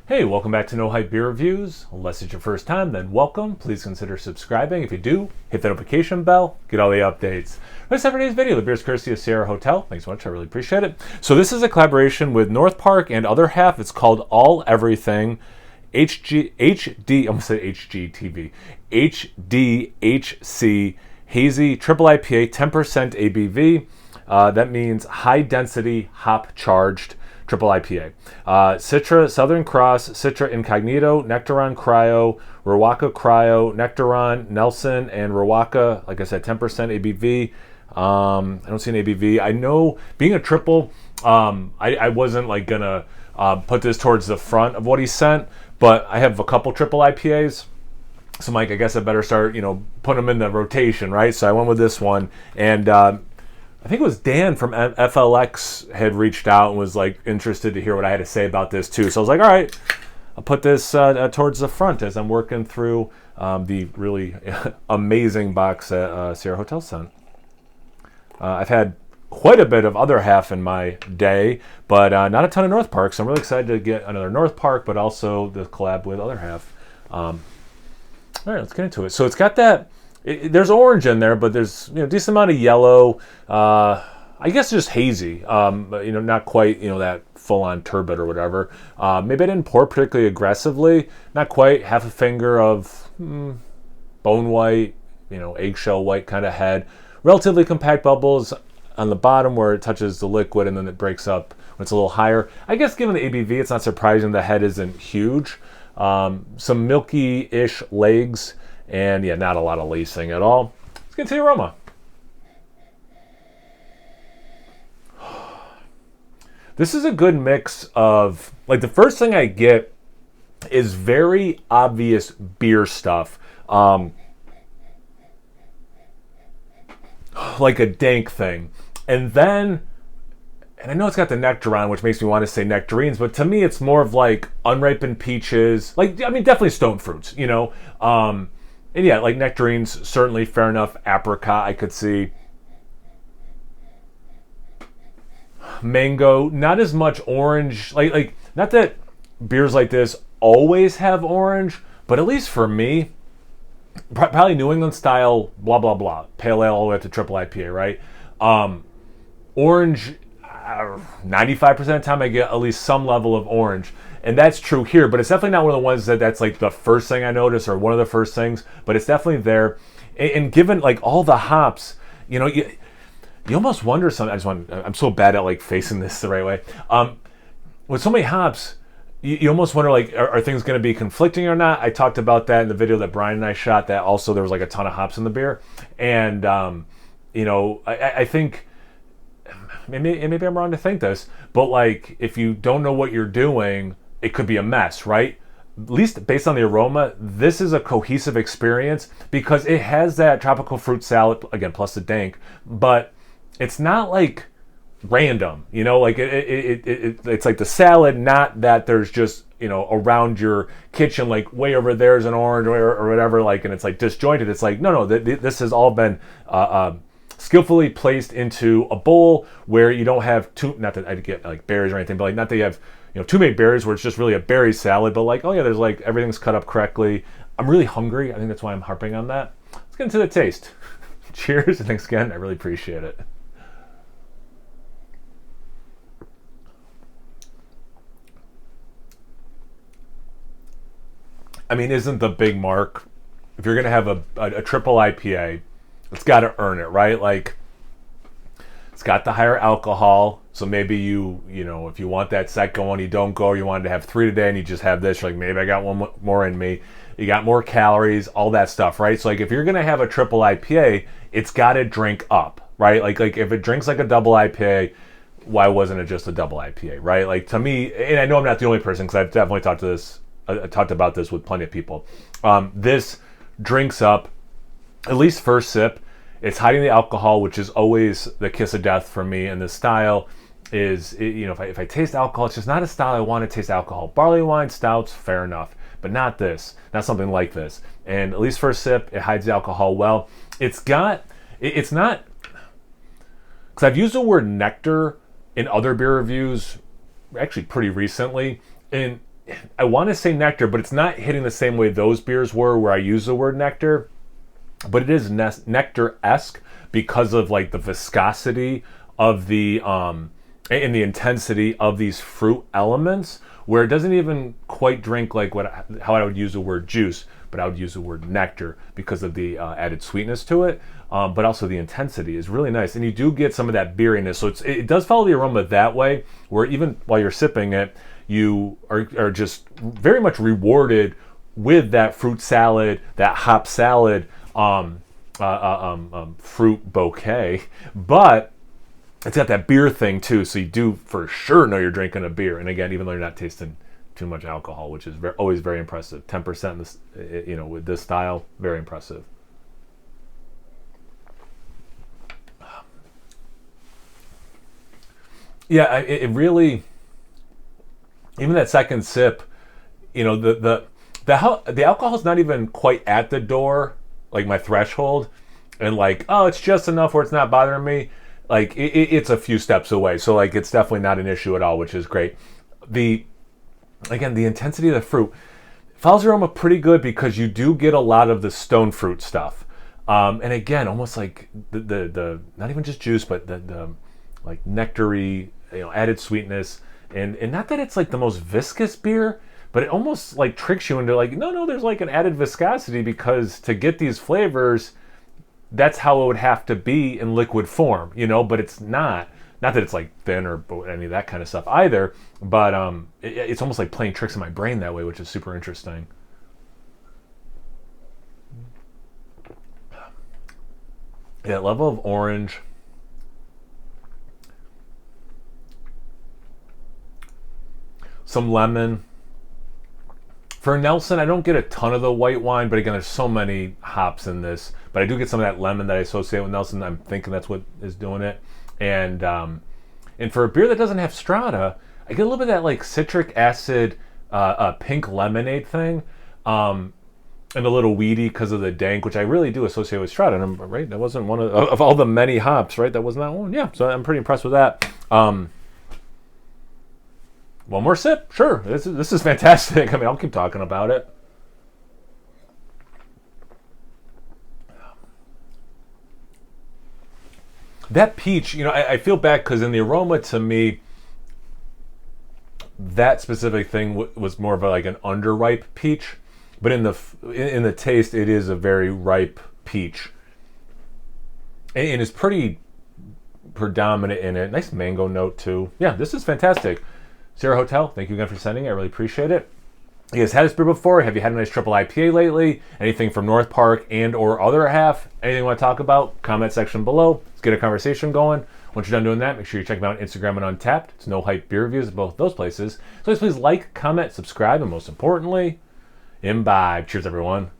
Hey, welcome back to No Hype Beer Reviews. Unless it's your first time, then welcome. Please consider subscribing. If you do, hit the notification bell, get all the updates. Rest of today's video, the beer's courtesy of Sierra Hotel. Thanks so much, I really appreciate it. So this is a collaboration with North Park and Other Half. It's called All Everything HD, I'm gonna say HGTV, HDHC Hazy Triple IPA, 10% ABV. That means high density hop charged Triple IPA. Citra Southern Cross, Citra Incognito, Nectaron Cryo, Rawaka Cryo, Nectaron, Nelson, and Rawaka, like I said, 10% ABV. I don't see an ABV. I know being a triple, I wasn't like gonna put this towards the front of what he sent, but I have a couple triple IPAs. So Mike, I guess I better start, putting them in the rotation, right? So I went with this one, and I think it was Dan from FLX had reached out and was like interested to hear what I had to say about this too. So I was like, all right, I'll put this towards the front as I'm working through the really amazing box that Sierra Hotel sent. I've had quite a bit of Other Half in my day, but not a ton of North Park. So I'm really excited to get another North Park, but also the collab with Other Half. All right, let's get into it. So it's got that. There's orange in there, but there's decent amount of yellow. I guess just hazy. But, not quite that full-on turbid or whatever. Maybe I didn't pour particularly aggressively. Not quite. Half a finger of bone white, eggshell white kind of head. Relatively compact bubbles on the bottom where it touches the liquid, and then it breaks up when it's a little higher. I guess given the ABV, it's not surprising the head isn't huge. Some milky-ish legs. And yeah, not a lot of lacing at all. Let's get to the aroma. This is a good mix of, like, the first thing I get is very obvious beer stuff. Like a dank thing. And then, and I know it's got the Nectaron, which makes me want to say nectarines, but to me it's more of like unripened peaches. Definitely stone fruits, And yeah, like nectarines, certainly fair enough. Apricot, I could see. Mango, not as much orange. Like not that beers like this always have orange, but at least for me, probably New England style, blah, blah, blah. Pale ale all the way up to triple IPA, right? Orange, 95% of the time I get at least some level of orange. And that's true here, but it's definitely not one of the ones that's like the first thing I notice or one of the first things, but it's definitely there. And given like all the hops, you almost wonder something. I'm so bad at like facing this the right way. With so many hops, you almost wonder like, are things going to be conflicting or not? I talked about that in the video that Brian and I shot, that also there was like a ton of hops in the beer. And, I think, maybe I'm wrong to think this, but like if you don't know what you're doing, it could be a mess, right? At least based on the aroma, this is a cohesive experience because it has that tropical fruit salad, again, plus the dank, but it's not like random, like it's like the salad, not that there's just, around your kitchen, like way over there's an orange or whatever, like, and it's like disjointed. It's like, no, this has all been skillfully placed into a bowl where you don't have not that I get like berries or anything, but like not that you have too many berries where it's just really a berry salad, but like, oh yeah, there's like everything's cut up correctly. I'm really hungry. I think that's why I'm harping on that. Let's get into the taste. Cheers, and thanks again. I really appreciate it. Isn't the big mark, if you're gonna have a triple IPA, it's got to earn it, right? Like, it's got the higher alcohol, so maybe if you want that set going, you don't go, you wanted to have 3 today and you just have this, you're like, maybe I got one more in me. You got more calories, all that stuff, right? So like if you're going to have a triple IPA, it's got to drink up, right? Like if it drinks like a double IPA, why wasn't it just a double IPA, right? Like to me, and I know I'm not the only person because I've definitely talked about this with plenty of people. This drinks up, at least first sip. It's hiding the alcohol, which is always the kiss of death for me in this style. If I taste alcohol, it's just not a style I want to taste alcohol. Barley wine, stouts, fair enough, but not this, not something like this. And at least first sip, it hides the alcohol well. It's not, because I've used the word nectar in other beer reviews actually pretty recently, and I want to say nectar, but it's not hitting the same way those beers were where I use the word nectar, but it is nectar-esque because of like the viscosity of the and the intensity of these fruit elements, where it doesn't even quite drink like how I would use the word juice, but I would use the word nectar because of the added sweetness to it. But also the intensity is really nice, and you do get some of that beeriness. So it does follow the aroma that way, where even while you're sipping it, you are just very much rewarded with that fruit salad, that hop salad, fruit bouquet. But it's got that beer thing too, so you do for sure know you're drinking a beer. And again, even though you're not tasting too much alcohol, which is always very impressive. 10% this, with this style, very impressive. Yeah, it really, even that second sip, the alcohol's not even quite at the door, like my threshold, and like, oh, it's just enough where it's not bothering me. Like it's a few steps away, so like it's definitely not an issue at all, which is great. The intensity of the fruit follows the aroma pretty good because you do get a lot of the stone fruit stuff, and again, almost like the not even just juice, but the like nectary, added sweetness, and not that it's like the most viscous beer, but it almost like tricks you into like, no, there's like an added viscosity because to get these flavors, that's how it would have to be in liquid form, but it's not that it's like thin or any of that kind of stuff either, but it's almost like playing tricks in my brain that way, which is super interesting. That level of orange, some lemon. For Nelson, I don't get a ton of the white wine, but again, there's so many hops in this. But I do get some of that lemon that I associate with Nelson. I'm thinking that's what is doing it. And for a beer that doesn't have Strata, I get a little bit of that like citric acid, pink lemonade thing, and a little weedy because of the dank, which I really do associate with Strata. And I'm right, that wasn't one of all the many hops, right? That was not one. Yeah, so I'm pretty impressed with that. One more sip, sure. This is fantastic. I mean, I'll keep talking about it. That peach, I feel bad because in the aroma, to me, that specific thing was more of like an underripe peach, but in the taste, it is a very ripe peach, and it's pretty predominant in it. Nice mango note too. Yeah, this is fantastic. Sierra Hotel, thank you again for sending. I really appreciate it. You guys had this beer before? Have you had a nice triple IPA lately? Anything from North Park and or other half? Anything you want to talk about? Comment section below. Let's get a conversation going. Once you're done doing that, make sure you check me out on Instagram and Untapped. It's No Hype Beer Reviews at both those places. So please like, comment, subscribe, and most importantly, imbibe. Cheers, everyone.